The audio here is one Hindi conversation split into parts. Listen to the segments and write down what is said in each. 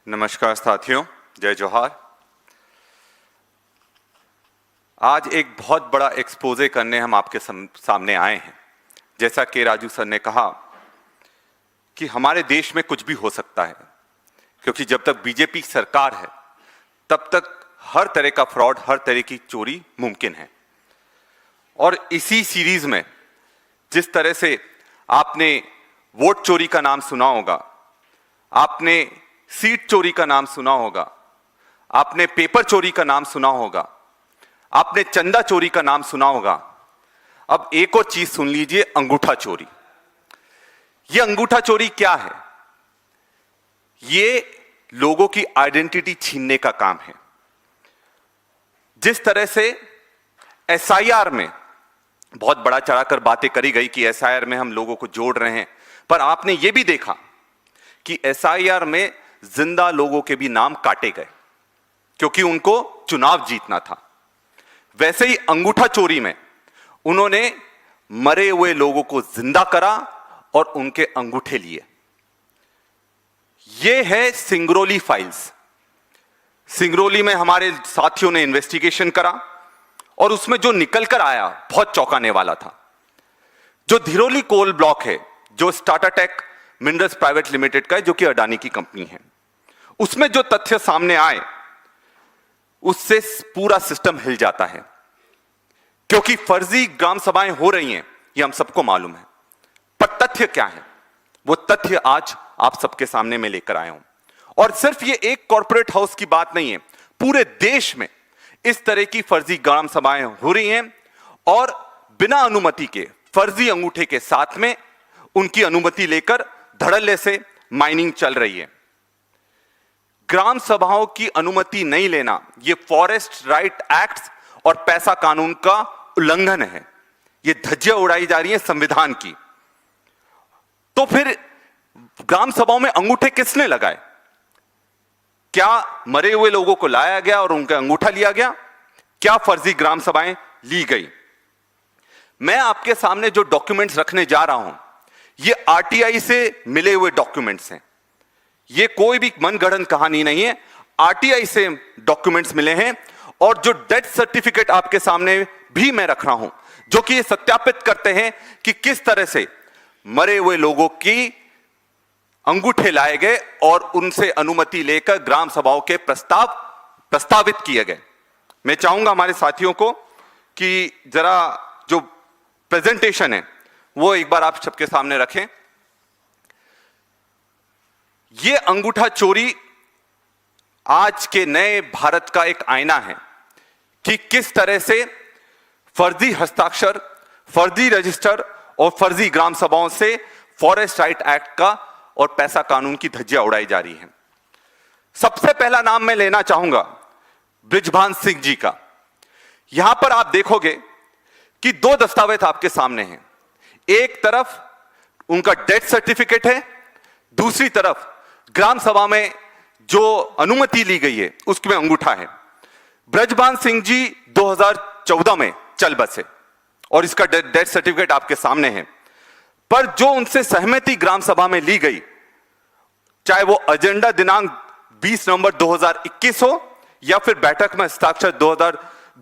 नमस्कार साथियों, जय जोहार। आज एक बहुत बड़ा एक्सपोजे करने हम आपके सामने आए हैं। जैसा कि राजू सर ने कहा कि हमारे देश में कुछ भी हो सकता है, क्योंकि जब तक बीजेपी सरकार है तब तक हर तरह का फ्रॉड, हर तरह की चोरी मुमकिन है। और इसी सीरीज में जिस तरह से आपने वोट चोरी का नाम सुना होगा, आपने सीट चोरी का नाम सुना होगा, आपने पेपर चोरी का नाम सुना होगा, आपने चंदा चोरी का नाम सुना होगा, अब एक और चीज सुन लीजिए, अंगूठा चोरी। यह अंगूठा चोरी क्या है? ये लोगों की आइडेंटिटी छीनने का काम है। जिस तरह से एसआईआर में बहुत बड़ा चढ़ाकर बातें करी गई कि एसआईआर में हम लोगों को जोड़ रहे हैं, पर आपने यह भी देखा कि एसआईआर में जिंदा लोगों के भी नाम काटे गए क्योंकि उनको चुनाव जीतना था। वैसे ही अंगूठा चोरी में उन्होंने मरे हुए लोगों को जिंदा करा और उनके अंगूठे लिए। यह है सिंगरौली फाइल्स। सिंगरौली में हमारे साथियों ने इन्वेस्टिगेशन करा और उसमें जो निकल कर आया बहुत चौंकाने वाला था। जो धिरोली कोल ब्लॉक है, जो Tata tech minerals private limited का है, जो कि अडानी की कंपनी है, उसमें जो तथ्य सामने आए उससे पूरा सिस्टम हिल जाता है। क्योंकि फर्जी ग्राम सभाएं हो रही हैं, ये हम सबको मालूम है, पर तथ्य क्या है वो तथ्य आज आप सबके सामने में लेकर आया हूं। और सिर्फ ये एक कॉर्पोरेट हाउस की बात नहीं है, पूरे देश में इस तरह की फर्जी ग्राम सभाएं हो रही हैं और बिना अनुमति के फर्जी अंगूठे के साथ में उनकी अनुमति लेकर धड़ल्ले से माइनिंग चल रही है। ग्राम सभाओं की अनुमति नहीं लेना यह फॉरेस्ट राइट एक्ट और पैसा कानून का उल्लंघन है। यह धज्जियां उड़ाई जा रही है संविधान की। तो फिर ग्राम सभाओं में अंगूठे किसने लगाए? क्या मरे हुए लोगों को लाया गया और उनका अंगूठा लिया गया? क्या फर्जी ग्राम सभाएं ली गई? मैं आपके सामने जो डॉक्यूमेंट्स रखने जा रहा हूं, ये आरटीआई से मिले हुए डॉक्यूमेंट्स हैं। ये कोई भी मनगढ़ंत कहानी नहीं है, आरटीआई से डॉक्यूमेंट्स मिले हैं। और जो डेथ सर्टिफिकेट आपके सामने भी मैं रख रहा हूं, जो कि ये सत्यापित करते हैं कि किस तरह से मरे हुए लोगों की अंगूठे लाए गए और उनसे अनुमति लेकर ग्राम सभाओं के प्रस्तावित किए गए। मैं चाहूंगा हमारे साथियों को कि जरा जो प्रेजेंटेशन है वो एक बार आप सबके सामने रखें। ये अंगूठा चोरी आज के नए भारत का एक आईना है कि किस तरह से फर्जी हस्ताक्षर, फर्जी रजिस्टर और फर्जी ग्राम सभाओं से फॉरेस्ट राइट एक्ट का और पैसा कानून की धज्जियां उड़ाई जा रही हैं। सबसे पहला नाम मैं लेना चाहूंगा बृजभान सिंह जी का। यहां पर आप देखोगे कि दो दस्तावेज आपके सामने हैं। एक तरफ उनका डेथ सर्टिफिकेट है, दूसरी तरफ ग्राम सभा में जो अनुमति ली गई है उसमें अंगूठा है। बृजभान सिंह जी 2014 में चल बसे और इसका डेथ सर्टिफिकेट आपके सामने है। पर जो उनसे सहमति ग्राम सभा में ली गई, चाहे वो एजेंडा दिनांक 20 नवंबर 2021 हो या फिर बैठक में हस्ताक्षर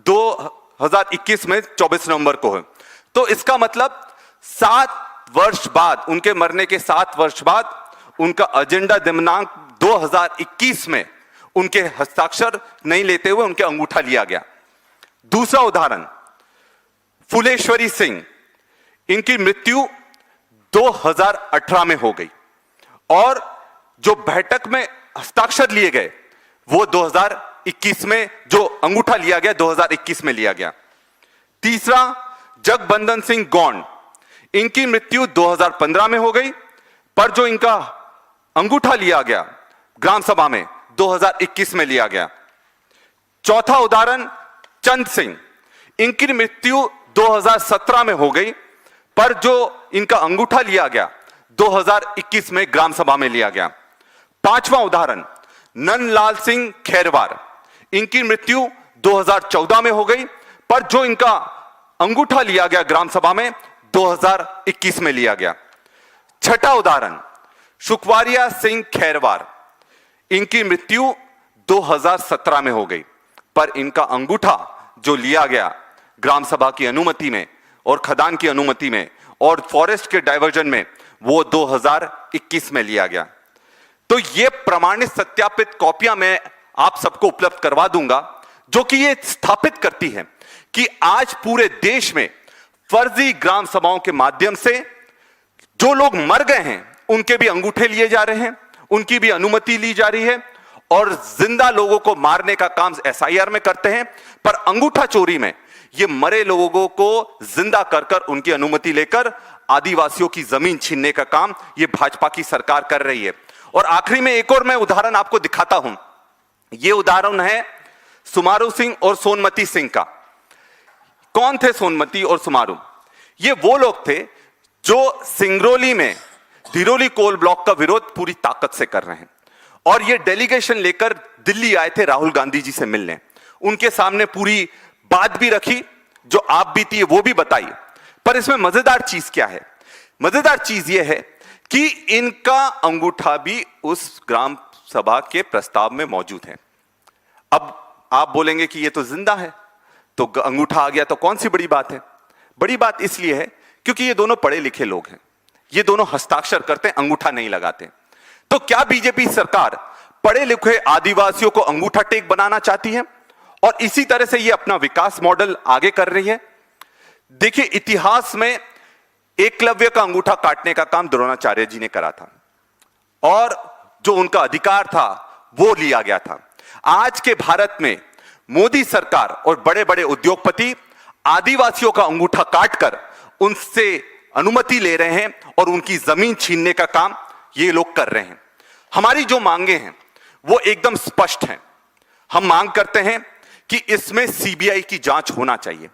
2021 में 24 नवंबर को हो, तो इसका मतलब 7 वर्ष बाद, उनके मरने के 7 वर्ष बाद उनका एजेंडा दिनांक 2021 में उनके हस्ताक्षर नहीं लेते हुए उनके अंगूठा लिया गया। दूसरा उदाहरण फुलेश्वरी सिंह, इनकी मृत्यु 2018 में हो गई और जो बैठक में हस्ताक्षर लिए गए वो 2021 में, जो अंगूठा लिया गया 2021 में लिया गया। तीसरा जगबंदन सिंह गौंड, इनकी मृत्यु 2015 में हो गई, पर जो इनका अंगूठा लिया गया ग्राम सभा में 2021 में लिया गया। चौथा उदाहरण चंद सिंह, इनकी मृत्यु 2017 में हो गई, पर जो इनका अंगूठा लिया गया 2021 में ग्राम सभा में लिया गया। पांचवा उदाहरण नंदलाल सिंह खैरवार, इनकी मृत्यु 2014 में हो गई, पर जो इनका अंगूठा लिया गया ग्राम सभा में 2021 में लिया गया। छठा उदाहरण सुखवारिया सिंह खैरवार, इनकी मृत्यु 2017 में हो गई, पर इनका अंगूठा जो लिया गया ग्राम सभा की अनुमति में और खदान की अनुमति में और फॉरेस्ट के डाइवर्जन में, वो 2021 में लिया गया। तो ये प्रमाणित सत्यापित कॉपियां मैं आप सबको उपलब्ध करवा दूंगा, जो कि ये स्थापित करती है कि आज पूरे देश में फर्जी ग्राम सभाओं के माध्यम से जो लोग मर गए हैं उनके भी अंगूठे लिए जा रहे हैं, उनकी भी अनुमति ली जा रही है, और जिंदा लोगों को मारने का काम एसआईआर में करते हैं, पर अंगूठा चोरी में ये मरे लोगों को जिंदा कर कर उनकी अनुमति लेकर आदिवासियों की जमीन छीनने का काम ये भाजपा की सरकार कर रही है। और आखिरी में एक और मैं उदाहरण आपको दिखाता हूं। ये उदाहरण है सुमारू सिंह और सोनमती सिंह का। कौन थे सोनमती और सुमारू? ये वो लोग थे जो सिंगरौली में धिरोली कोल ब्लॉक का विरोध पूरी ताकत से कर रहे हैं, और ये डेलीगेशन लेकर दिल्ली आए थे राहुल गांधी जी से मिलने। उनके सामने पूरी बात भी रखी, जो आप बीती है वो भी बताई। पर इसमें मजेदार चीज क्या है? मजेदार चीज ये है कि इनका अंगूठा भी उस ग्राम सभा के प्रस्ताव में मौजूद है। अब आप बोलेंगे कि ये तो जिंदा है, तो अंगूठा आ गया तो कौन सी बड़ी बात है? बड़ी बात इसलिए है क्योंकि ये दोनों पढ़े लिखे लोग हैं, ये दोनों हस्ताक्षर करते हैं, अंगूठा नहीं लगाते। तो क्या बीजेपी सरकार पढ़े लिखे आदिवासियों को अंगूठा टेक बनाना चाहती है और इसी तरह से ये अपना विकास मॉडल आगे कर रही है? देखिए, इतिहास में एकलव्य का अंगूठा काटने का काम द्रोणाचार्य जी ने करा था, और जो उनका अधिकार था वो लिया गया था। आज के भारत में मोदी सरकार और बड़े बड़े उद्योगपति आदिवासियों का अंगूठा काटकर उनसे अनुमति ले रहे हैं और उनकी जमीन छीनने का काम ये लोग कर रहे हैं। हमारी जो मांगे हैं वो एकदम स्पष्ट हैं। हम मांग करते हैं कि इसमें सीबीआई की जांच होना चाहिए।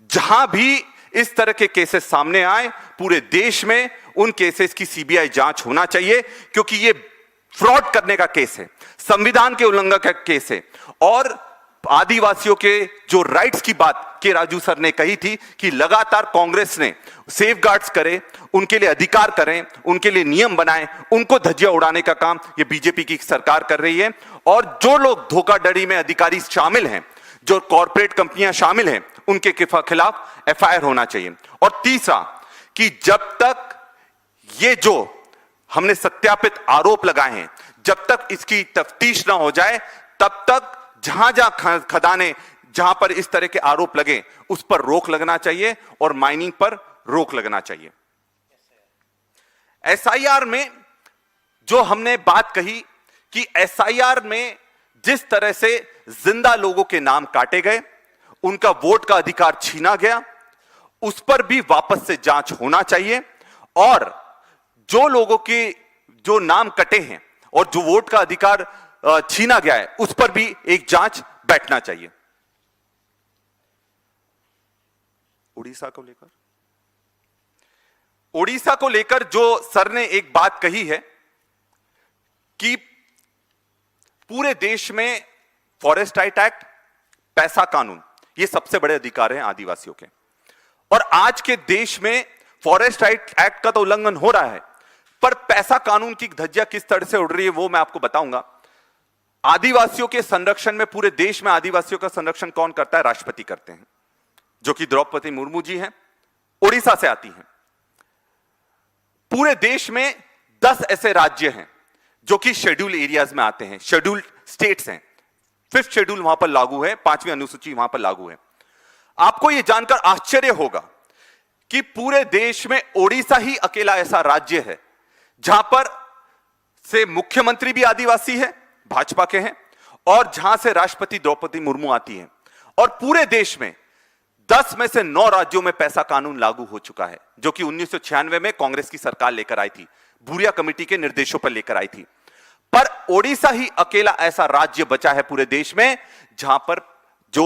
जहां भी इस तरह के केसेस सामने आए पूरे देश में, उन केसेस की सीबीआई जांच होना चाहिए, क्योंकि ये फ्रॉड करने का केस है, संविधान के उल्लंघन का केस है। और आदिवासियों के जो राइट्स की बात के राजू सर ने कही थी कि लगातार कांग्रेस ने सेफगार्ड्स करे, उनके लिए अधिकार करें, उनके लिए नियम बनाएं, उनको धज्जियां उड़ाने का काम ये बीजेपी की सरकार कर रही है। और जो लोग धोखाधड़ी में अधिकारी शामिल हैं, जो कॉर्पोरेट कंपनियां शामिल हैं, उनके खिलाफ एफआईआर होना चाहिए। और तीसरा कि जब तक ये जो हमने सत्यापित आरोप लगाए हैं, जब तक इसकी तफ्तीश ना हो जाए, तब तक जहां जहां खदानें, जहां पर इस तरह के आरोप लगे, उस पर रोक लगना चाहिए और माइनिंग पर रोक लगना चाहिए। एसआईआर में जो हमने बात कही कि एसआईआर में जिस तरह से जिंदा लोगों के नाम काटे गए, उनका वोट का अधिकार छीना गया, उस पर भी वापस से जांच होना चाहिए। और जो लोगों के जो नाम कटे हैं और जो वोट का अधिकार छीना गया है, उस पर भी एक जांच बैठना चाहिए। उड़ीसा को लेकर जो सर ने एक बात कही है कि पूरे देश में फॉरेस्ट राइट एक्ट, पैसा कानून, ये सबसे बड़े अधिकार हैं आदिवासियों के। और आज के देश में फॉरेस्ट राइट एक्ट का तो उल्लंघन हो रहा है, पर पैसा कानून की धज्जियां किस तरह से उड़ रही है वो मैं आपको बताऊंगा। आदिवासियों के संरक्षण में, पूरे देश में आदिवासियों का संरक्षण कौन करता है? राष्ट्रपति करते हैं, जो कि द्रौपदी मुर्मू जी हैं, उड़ीसा से आती हैं। पूरे देश में 10 ऐसे राज्य हैं जो कि शेड्यूल एरियाज में आते हैं, शेड्यूल स्टेट्स हैं। 5th शेड्यूल वहां पर लागू है, 5वीं अनुसूची वहां पर लागू है। आपको यह जानकर आश्चर्य होगा कि पूरे देश में ओडिशा ही अकेला ऐसा राज्य है जहां पर से मुख्यमंत्री भी आदिवासी है, भाजपा के हैं, और जहां से राष्ट्रपति द्रौपदी मुर्मू आती हैं। और पूरे देश में 10 में से 9 राज्यों में पैसा कानून लागू हो चुका है, जो कि 1996 में कांग्रेस की सरकार लेकर आई थी, भूरिया कमेटी के निर्देशों पर लेकर आई थी। पर ओडिशा ही अकेला ऐसा राज्य बचा है पूरे देश में जहां पर जो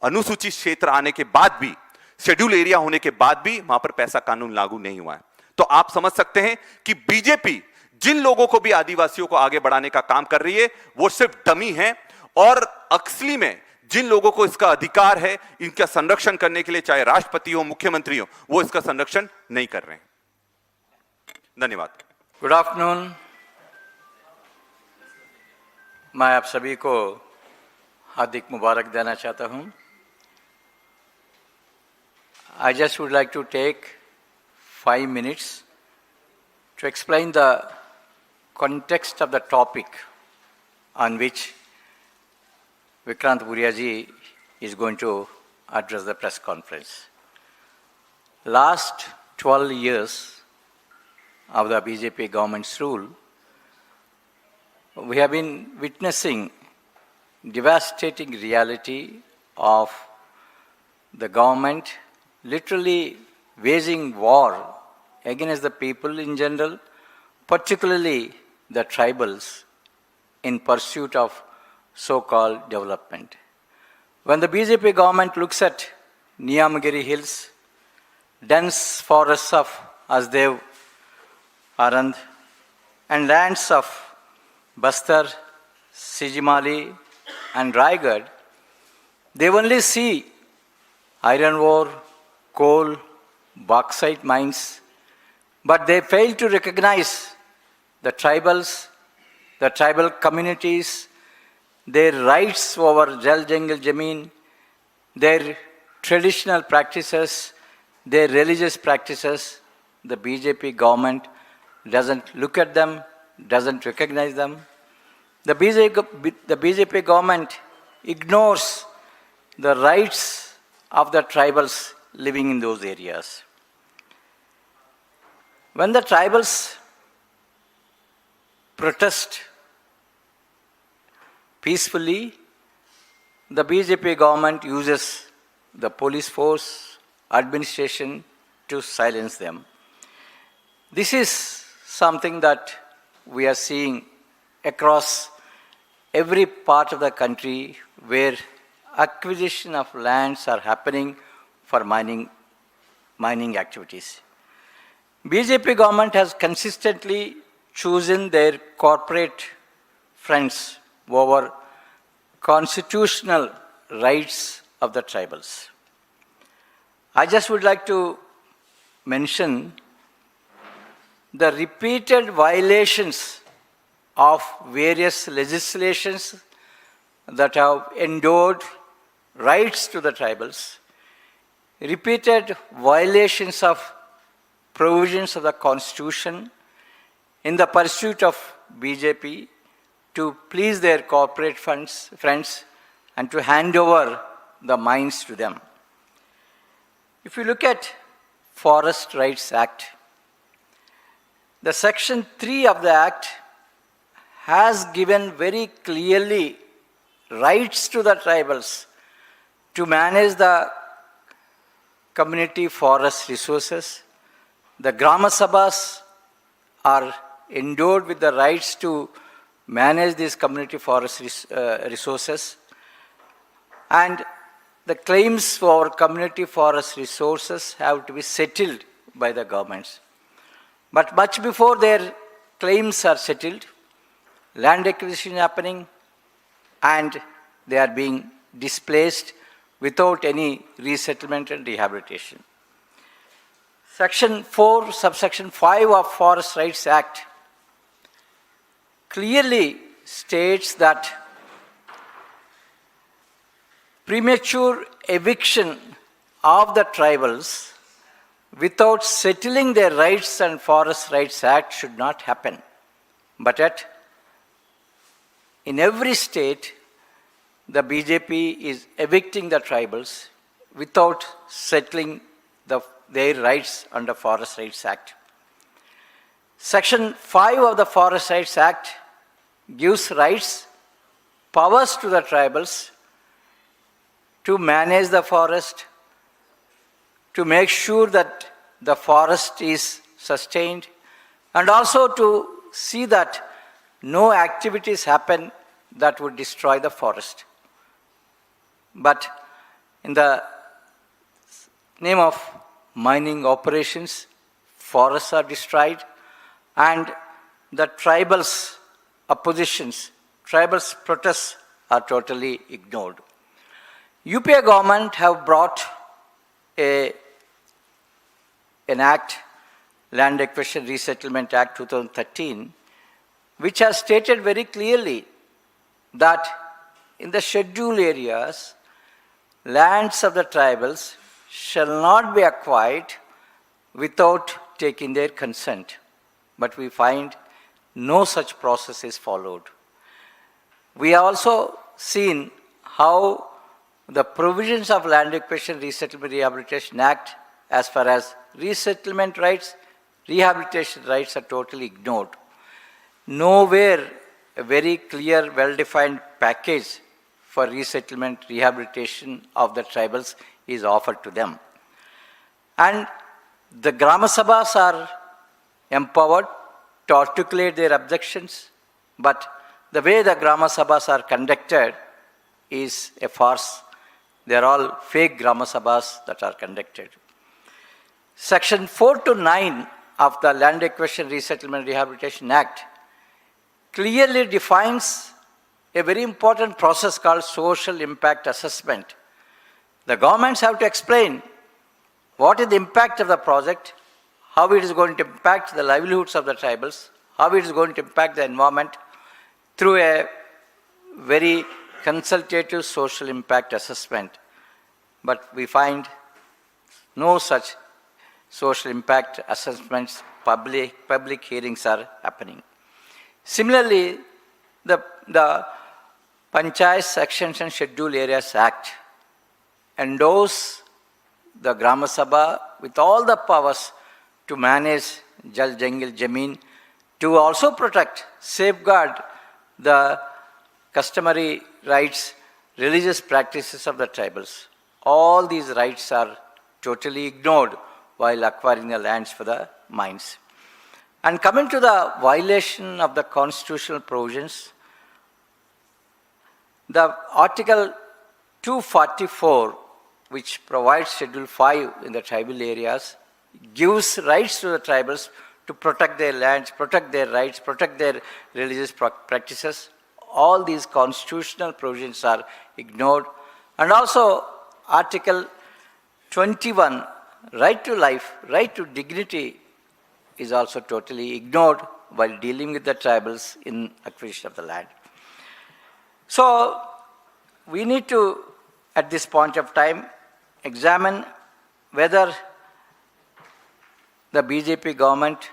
अनुसूचित क्षेत्र आने के बाद भी, शेड्यूल एरिया होने के बाद भी वहां पर पैसा कानून लागू नहीं हुआ है। तो आप समझ सकते हैं कि बीजेपी जिन लोगों को भी आदिवासियों को आगे बढ़ाने का काम कर रही है, वो सिर्फ डमी है, और असली में जिन लोगों को इसका अधिकार है इनका संरक्षण करने के लिए, चाहे राष्ट्रपति हो, मुख्यमंत्री हो, वो इसका संरक्षण नहीं कर रहे हैं। धन्यवाद। Good afternoon. मैं आप सभी को हार्दिक मुबारक देना चाहता हूं। I just would like to take 5 minutes to explain the context of the topic on which Vikrant Bhuria ji is going to address the press conference. Last 12 years of the BJP government's rule, we have been witnessing devastating reality of the government literally waging war against the people in general, particularly the tribals, in pursuit of so-called development. When the BJP government looks at Niyamagiri Hills, dense forests of Asdev, Arand, and lands of Bastar, Sijimali, and Raigad, they only see iron ore, coal, bauxite mines, but they fail to recognize the tribals, the tribal communities, their rights over Jal Jangal Jameen, their traditional practices, their religious practices. The BJP government doesn't look at them, doesn't recognize them. The BJP government ignores the rights of the tribals living in those areas. When the tribals protest peacefully, the BJP government uses the police force, administration to silence them. This is something that we are seeing across every part of the country where acquisition of lands are happening for mining activities. BJP government has consistently chosen their corporate friends over constitutional rights of the tribals. I just would like to mention the repeated violations of various legislations that have endowed rights to the tribals, repeated violations of provisions of the Constitution in the pursuit of BJP to please their corporate friends and to hand over the mines to them. If you look at Forest Rights Act, the Section 3 of the Act has given very clearly rights to the tribals to manage the community forest resources. The Grama Sabhas are endowed with the rights to manage these community forest resources, and the claims for community forest resources have to be settled by the governments. But much before their claims are settled, land acquisition is happening and they are being displaced without any resettlement and rehabilitation. Section 4, subsection 5 of Forest Rights Act clearly states that premature eviction of the tribals without settling their rights and Forest Rights Act should not happen. But yet, in every state, the BJP is evicting the tribals without settling their rights under Forest Rights Act. Section 5 of the Forest Rights Act gives rights, powers to the tribals to manage the forest, to make sure that the forest is sustained, and also to see that no activities happen that would destroy the forest. But in the name of mining operations, forests are destroyed, and the tribals' oppositions, tribals' protests are totally ignored. UPA government have brought an act, Land Acquisition Resettlement Act 2013, which has stated very clearly that in the scheduled areas, lands of the tribals shall not be acquired without taking their consent. But we find no such process is followed. We have also seen how the provisions of Land Acquisition Resettlement Rehabilitation Act, as far as resettlement rights, rehabilitation rights are totally ignored. Nowhere a very clear, well-defined package for resettlement rehabilitation of the tribals is offered to them. And the Grama Sabhas are empowered to articulate their objections, but the way the Grama Sabhas are conducted is a farce. They are all fake Grama Sabhas that are conducted. Section 4 to 9 of the Land Acquisition Resettlement Rehabilitation Act clearly defines a very important process called social impact assessment. The governments have to explain what is the impact of the project, how it is going to impact the livelihoods of the tribals, how it is going to impact the environment through a very consultative social impact assessment. But we find no such social impact assessments, public hearings are happening. Similarly, the Panchayat Sections and Scheduled Areas Act endows the Grama Sabha with all the powers to manage Jal Jangil Jameen, to also protect, safeguard the customary rights, religious practices of the tribals. All these rights are totally ignored while acquiring the lands for the mines. And coming to the violation of the constitutional provisions, the Article 244, which provides Schedule 5 in the tribal areas, gives rights to the tribals to protect their lands, protect their rights, protect their religious practices. All these constitutional provisions are ignored. And also Article 21, right to life, right to dignity, is also totally ignored while dealing with the tribals in acquisition of the land. So we need to, at this point of time, examine whether the BJP government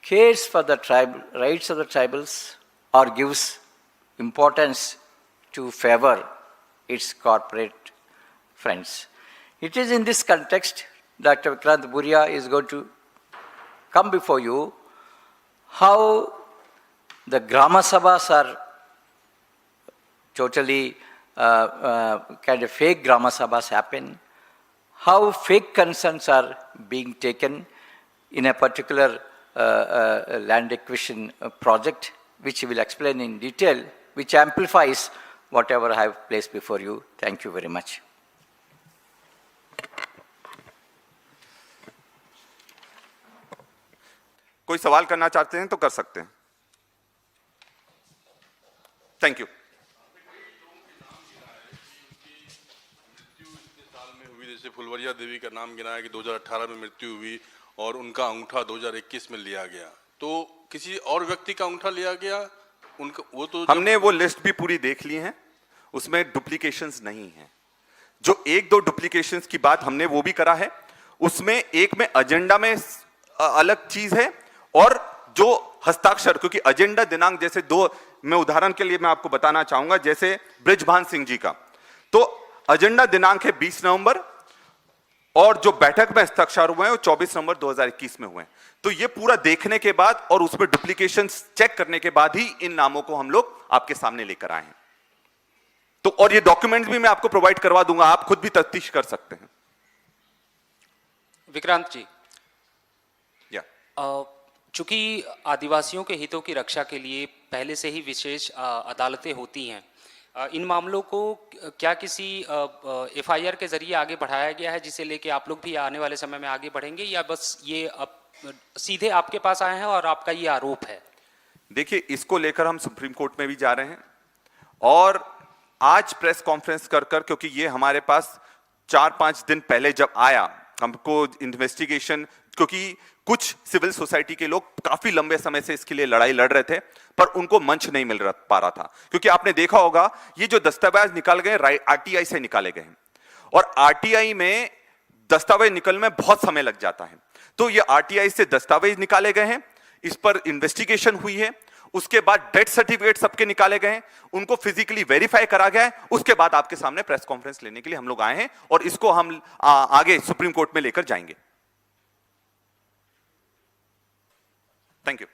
cares for the rights of the tribals or gives importance to favor its corporate friends. It is in this context Dr. Vikrant Bhuria is going to come before you how the Grama Sabhas are totally kind of fake Grama Sabhas happen, how fake concerns are being taken in a particular land acquisition project, which we will explain in detail, which amplifies whatever I have placed before you. Thank you very much. कोई सवाल करना चाहते हैं तो कर सकते हैं. Thank you. जैसे फुलवरिया देवी का नाम गिना है कि 2018 में मृत्यु हुई और उनका अंगूठा 2021 में लिया गया, तो किसी और व्यक्ति का अंगूठा लिया गया उनका, वो तो हमने वो लिस्ट भी पूरी देख ली है, उसमें डुप्लीकेशंस नहीं है. जो एक दो डुप्लीकेशंस की बात हमने वो भी करा है, उसमें एक में एजेंडा में अलग चीज है और जो हस्ताक्षर, क्योंकि एजेंडा दिनांक जैसे दो, मैं उदाहरण के लिए मैं आपको बताना चाहूंगा, जैसे बृजभान सिंह जी का, तो एजेंडा दिनांक है 20 नवंबर और जो बैठक में हस्ताक्षर हुए हैं वो 24 नवंबर 2021 में हुए हैं. तो ये पूरा देखने के बाद और उसमें डुप्लीकेशंस चेक करने के बाद ही इन नामों को हम लोग आपके सामने लेकर आए हैं. तो और ये डॉक्यूमेंट्स भी मैं आपको प्रोवाइड करवा दूंगा, आप खुद भी तफ्तीश कर सकते हैं. विक्रांत जी, या चूंकि आदिवासियों के हितों की रक्षा के लिए पहले से ही विशेष अदालतें होती हैं, इन मामलों को क्या किसी एफआईआर के जरिए आगे बढ़ाया गया है जिसे लेके आप लोग भी आने वाले समय में आगे बढ़ेंगे, या बस ये सीधे आपके पास आए हैं और आपका ये आरोप है? देखिए, इसको लेकर हम सुप्रीम कोर्ट में भी जा रहे हैं और आज प्रेस कॉन्फ्रेंस कर क्योंकि ये हमारे पास 4-5 दिन पहले जब आया, हमको इन्वेस्टिगेशन क्योंकि कुछ सिविल सोसाइटी के लोग काफी लंबे समय से इसके लिए लड़ाई लड़ रहे थे, पर उनको मंच नहीं मिल पा रहा था। क्योंकि आपने देखा होगा ये जो दस्तावेज निकाल गए आरटीआई से निकाले गए हैं, और आरटीआई में दस्तावेज निकलने में बहुत समय लग जाता है। तो ये आरटीआई से दस्तावेज निकाले गए हैं, इस पर इन्वेस्टिगेशन हुई है, उसके बाद डेथ सर्टिफिकेट सबके निकाले गए हैं, उनको फिजिकली वेरीफाई करा गया है, उसके बाद आपके सामने प्रेस कॉन्फ्रेंस लेने के लिए हम लोग आए हैं, और इसको हम आगे सुप्रीम कोर्ट में लेकर जाएंगे। Thank you.